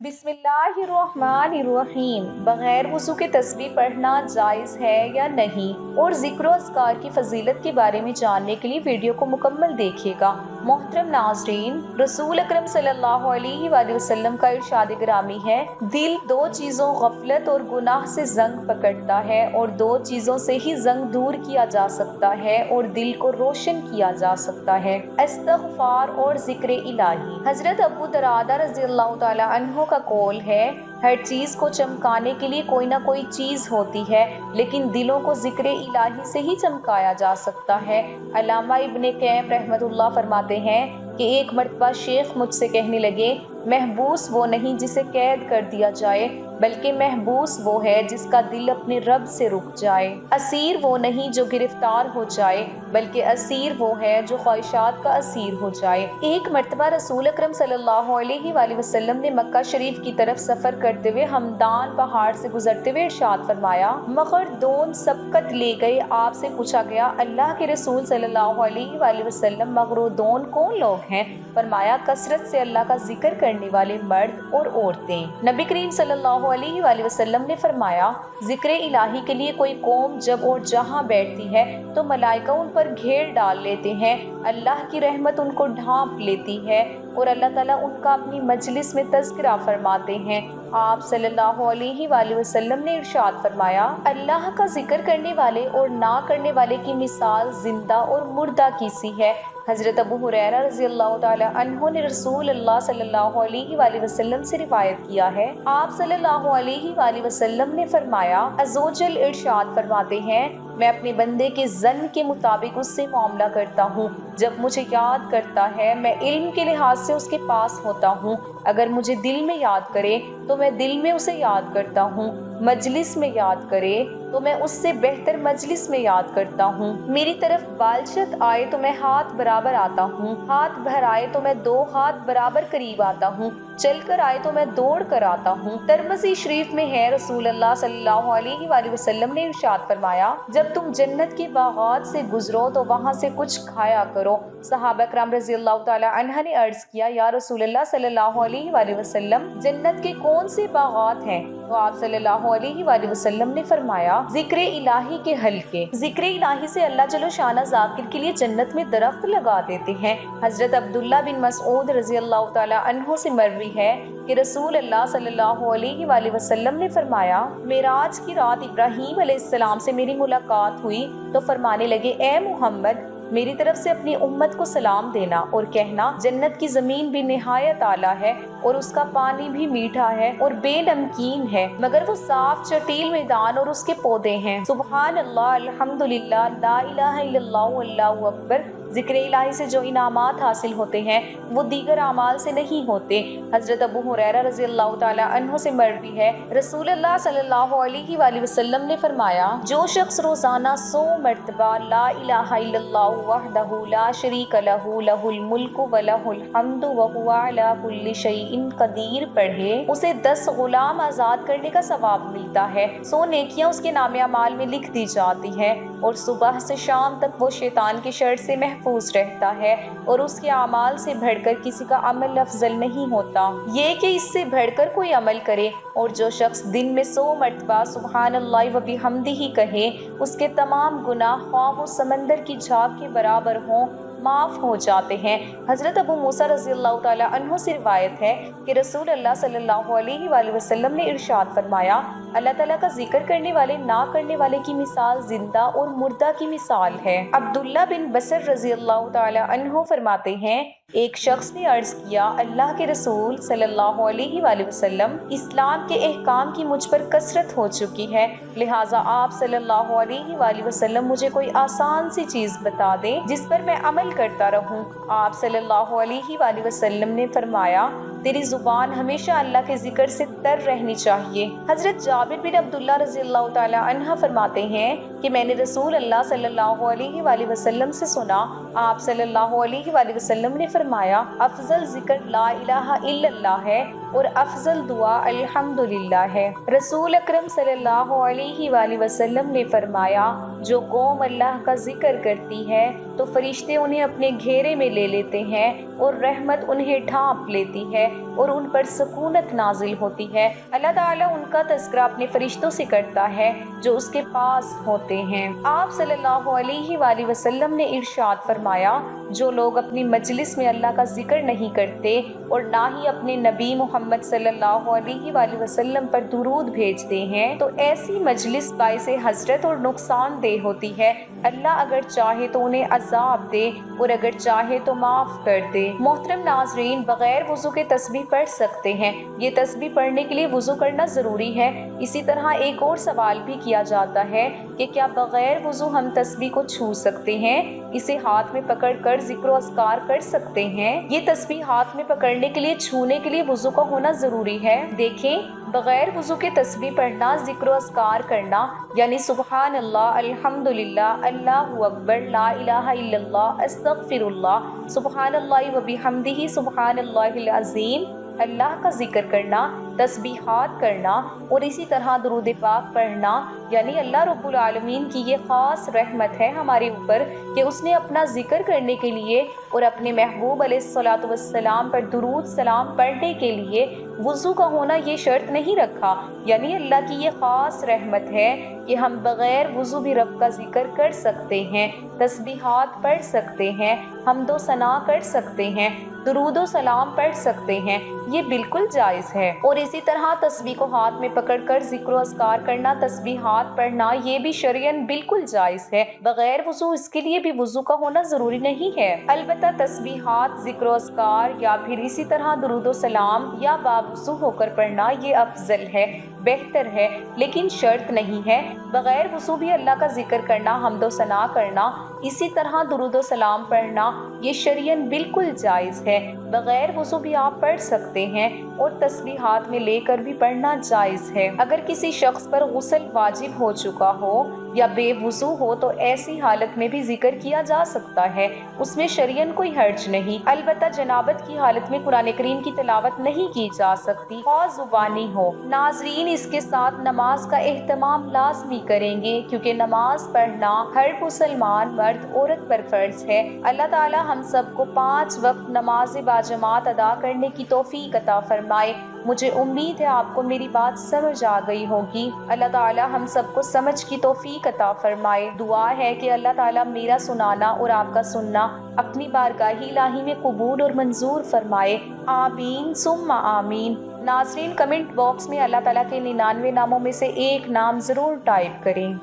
बिस्मिल्लाहिर्रहमानिर्रहीम। बगैर वज़ू के तस्बीह पढ़ना जायज़ है या नहीं, और ज़िक्र व अज़कार की फ़जीलत के बारे में जानने के लिए वीडियो को मुकम्मल देखिएगा। मोहतरम नाज़रीन, रसूल अकरम सल्लल्लाहु अलैहि वसल्लम का इरशाद गिरामी है, दिल दो चीज़ों गफलत और गुनाह से जंग पकड़ता है, और दो चीज़ों से ही जंग दूर किया जा सकता है और दिल को रोशन किया जा सकता है, इस्तिग़फ़ार और ज़िक्र इलाही। हज़रत अबू दरादा रज़ियल्लाहु ताला अन्हु का कौल है, हर चीज़ को चमकाने के लिए कोई ना कोई चीज़ होती है, लेकिन दिलों को ज़िक्र इलाही से ही चमकाया जा सकता है। अल्लामा इब्ने क़य्यम रहमतुल्लाह फरमाते हैं कि एक मर्तबा शेख मुझसे कहने लगे, महबूस वो नहीं जिसे कैद कर दिया जाए, बल्कि महबूस वो है जिसका दिल अपने रब से रुक जाए। असीर वो नहीं जो गिरफ्तार हो जाए, बल्कि असीर वो है जो ख्वाहिशात का असीर हो जाए। एक मर्तबा रसूल अकरम सल्लल्लाहु अलैहि वसल्लम ने मक्का शरीफ की तरफ सफ़र करते हुए हमदान पहाड़ से गुजरते हुए इरशाद फरमाया, मगर दोन सबकत ले गए। आपसे पूछा गया, अल्लाह के रसूल सल्लल्लाहु अलैहि वसल्लम, मगर दोन कौन लोग हैं? फरमाया, कसरत से अल्लाह का जिक्र करने वाले मर्द और औरतें। नबी करीम सल्लल्लाहु अलैहि वसल्लम ने फरमाया, जिक्र इलाही के लिए कोई कौम जब और जहाँ बैठती है तो मलाइका उन पर घेर डाल लेते हैं, अल्लाह की रहमत उनको ढांप लेती है और अल्लाह ताला उनका अपनी मजलिस में तज़किरा फरमाते हैं। आप सल्लल्लाहु अलैहि वसल्लम ने इरशाद फरमाया, अल्लाह का जिक्र करने वाले और ना करने वाले की मिसाल जिंदा और मुर्दा की सी है। हज़रत अबू हुरैरा रज़ियल्लाहु ताला अन्हु ने रसूल अल्लाह सल्लल्लाहु अलैहि वसल्लम से रिवायत किया है, आप सल्लल्लाहु अलैहि वसल्लम ने फरमाया, अज़्ज़ोजल इरशाद फरमाते हैं, मैं अपने बंदे के ज़न के मुताबिक उससे मामला करता हूँ। जब मुझे याद करता है मैं इल्म के लिहाज से उसके पास होता हूँ, अगर मुझे दिल में याद करे तो मैं दिल में उसे याद करता हूँ, मजलिस में याद करे तो मैं उससे बेहतर मजलिस में याद करता हूँ। मेरी तरफ बालशत आए तो मैं हाथ बराबर आता हूँ, हाथ भर आए तो मैं दो हाथ बराबर करीब आता हूँ, चल कर आए तो मैं दौड़ कर आता हूँ। तिरमिज़ी शरीफ में है, रसूल अल्लाह सल्लल्लाहु अलैहि वसल्लम ने इरशाद फरमाया, जब तुम जन्नत के बागात से गुजरो तो वहाँ से कुछ खाया करो। सहाबा करम रज़ियल्लाहु ताला अन्हा ने अर्ज किया, या रसूल अल्लाह सल्लल्लाहु अलैहि वसल्लम, जन्नत के कौन से बागात हैं? तो आप सल्लल्लाहु अलैहि वसल्लम ने फरमाया, जिक्र इलाही के हल्के। जिक्र इलाही से अल्लाह जल्लो शाना ज़ाकिर के लिए जन्नत में दरख्त लगा देते हैं। हज़रत अब्दुल्ला बिन मसऊद रज़ियल्लाहु ताला अन्हु से मरवी है कि रसूल अल्लाह सल्लल्लाहु अलैहि वसल्लम ने फरमाया, मेराज की रात इब्राहीम अलैहिस्सलाम से मेरी मुलाकात हुई तो फरमाने लगे, ए मुहम्मद, मेरी तरफ से अपनी उम्मत को सलाम देना और कहना, जन्नत की ज़मीन भी निहायत आला है और उसका पानी भी मीठा है और बेनमकीन है, मगर वो साफ चटील मैदान और उसके पौधे हैं। सुबहान अल्लाह, अल्हम्दुलिल्लाह, ला इलाहा इल्लल्लाह, अल्लाहु अकबर। जिक्र इलाही से जो इनामात हासिल होते हैं वो दीगर आमाल से नहीं होते। हज़रत अबू हुरैरा रज़ियल्लाहु ताला अन्हु से मरवी है, रसूल अल्लाह सल्लल्लाहु अलैहि वसल्लम ने फरमाया, जो शख्स रोज़ाना 100 मरतबा ला इलाहा इल्लल्लाह वहदहु ला शरीक लहू लहुल मुल्कु व लहुल हम्दु व हुवा अला कुल्लि शैइन क़दीर पढ़े, उसे 10 गुलाम आज़ाद करने का सवाब मिलता है। 100 नेकियां उसके नामे अमाल में लिख दी जाती हैं और सुबह से शाम तक वो शैतान की शर से महफूज रहता है और उसके अमाल से बढ़कर किसी का अमल अफजल नहीं होता, ये कि इससे बढ़कर कोई अमल करे। और जो शख्स दिन में 100 मरतबा सुब्हानल्लाह व बिहम्दिही कहे, उसके तमाम गुनाह ख्वाह वो समंदर की झाग के बराबर हों माफ़ हो जाते हैं। हज़रत अबू मूसा रज़ियल्लाहु ताला अन्हु से रिवायत है कि रसूल अल्लाह सल्लल्लाहु अलैहि वसल्लम ने इरशाद फरमाया, अल्लाह ताला का जिक्र करने वाले ना करने वाले की मिसाल जिंदा और मुर्दा की मिसाल है। अब्दुल्ला बिन बसर रज़ियल्लाहु ताला अन्हु फरमाते हैं, एक शख्स ने अर्ज किया, अल्लाह के रसूल सल्लल्लाहु अलैहि वसल्लम, इस्लाम के अहकाम की मुझ पर कसरत हो चुकी है, लिहाजा आप सल्लल्लाहु अलैहि वसल्लम मुझे कोई आसान सी चीज़ बता दें जिस पर मैं अमल करता रहूं। आप सल्लल्लाहु अलैहि वसल्लम ने फरमाया, तेरी ज़ुबान हमेशा अल्लाह के जिक्र से तर रहनी चाहिए। हज़रत जाबिर बिन अब्दुल्ला रज़ियल्लाहु ताला अन्हा फरमाते हैं कि मैंने रसूल अल्लाह सल्लल्लाहु अलैहि वसल्लम से सुना, आप सल्लल्लाहु अलैहि वसल्लम ने फरमाया, अफजल जिक्र ला इलाहा इल्लल्लाह है और अफजल दुआ अल्हम्दुलिल्लाह है। रसूल अकरम सल्लल्लाहु अलैहि वसल्लम ने फरमाया, जो कौम अल्लाह का जिक्र करती है तो फरिश्ते उन्हें अपने घेरे में ले लेते हैं और रहमत उन्हें ढांप लेती है और उन पर सुकूनत नाजिल होती है। अल्लाह ताला उनका तज़किरा अपने फरिश्तों से करता है जो उसके पास होते हैं। आप सल्लल्लाहु अलैहि वसल्लम ने इरशाद फरमाया, जो लोग अपनी मजलिस में अल्लाह का जिक्र नहीं करते और ना ही अपने नबी मोहम्मद सल्लल्लाहु अलैहि वसल्लम पर दुरूद भेजते हैं, तो ऐसी मजलिस बाइसे हजरत और नुकसानदेह होती है। अल्लाह अगर चाहे तो उन्हें अजाब दे और अगर चाहे तो माफ कर दे। मोहतरम नाजरीन, बगैर वुज़ू के तस्बीह पढ़ सकते हैं। ये तस्बीह पढ़ने के लिए वुज़ू करना ज़रूरी है। इसी तरह एक और सवाल भी किया जाता है कि क्या बगैर वुज़ू हम तस्बीह को छू सकते हैं, इसे हाथ में पकड़कर जिक्र व अस्कार कर सकते हैं। ये तस्बीह हाथ में पकड़ने के लिए, छूने के लिए वुज़ू का होना ज़रूरी है। देखें, बगैर वुज़ू के तस्बीह पढ़ना, जिक्र व अस्कार करना यानी सुबहान अल्लाह, अल्हम्दुलिल्लाह, अल्लाहु अकबर, ला इलाहा इल्लल्लाह, अस्तगफिरुल्लाह, सुबहानल्लाहि व बिहम्दिही, सुबहानल्लाहिल अज़ीम, अल्लाह का जिक्र करना, तस्बीहात करना और इसी तरह दुरूद पाक पढ़ना, यानी अल्लाह रब्बुल आलमीन की ये ख़ास रहमत है हमारे ऊपर कि उसने अपना जिक्र करने के लिए और अपने महबूब अलैहिस्सलातु वस्सलाम पर दुरूद सलाम पढ़ने के लिए वुज़ू का होना ये शर्त नहीं रखा। यानी अल्लाह की ये ख़ास रहमत है कि हम बग़ैर वुज़ू भी रब का जिक्र कर सकते हैं, तस्बीहात पढ़ सकते हैं, हम्दो सना कर सकते हैं, दुरूदो सलाम पढ़ सकते हैं। ये बिल्कुल जायज़ है। और इसी तरह तस्बीह को हाथ में पकड़कर जिक्र अस्कार करना, तस्बीहात पढ़ना, ये भी शरयन बिल्कुल जायज़ है बगैर वुज़ू। इसके लिए भी वुज़ू का होना ज़रूरी नहीं है। अलबत्ता तस्बीहात, जिक्र अस्कार या फिर इसी तरह दुरूदो सलाम या बावुज़ू होकर पढ़ना ये अफजल है, बेहतर है, लेकिन शर्त नहीं है। बगैर वुज़ू भी अल्लाह का जिक्र करना, हम्दो सना करना, इसी तरह दुरूदो सलाम पढ़ना ये शरयन बिल्कुल जायज़ है। बगैर वुज़ू भी आप पढ़ सकते हैं और तस्बीह हाथ में लेकर भी पढ़ना जायज़ है। अगर किसी शख्स पर गुस्ल वाजिब हो चुका हो या बेवुज़ू हो तो ऐसी हालत में भी जिक्र किया जा सकता है, उसमें शरयन कोई हर्ज नहीं। अलबत्ता जनाबत की हालत में कुरान करीम की तिलावत नहीं की जा सकती और ज़ुबानी हो। नाजरीन, इसके साथ नमाज का एहतमाम लाज़मी करेंगे क्योंकि नमाज पढ़ना हर मुसलमान मर्द औरत पर फ़र्ज है। अल्लाह ताला हम सबको 5 वक्त नमाज बाजमात अदा करने की तौफीक अता फरमाए। मुझे उम्मीद है आपको मेरी बात समझ आ गई होगी। अल्लाह ताला हम सबको समझ की तौफीक अता फरमाए। दुआ है कि अल्लाह ताला मेरा सुनाना और आपका सुनना अपनी बारगाही इलाही में कबूल और मंजूर फरमाए। आमीन सुम्मा आमीन। नाज़रीन, कमेंट बॉक्स में अल्लाह ताला के 99 नामों में से एक नाम ज़रूर टाइप करें।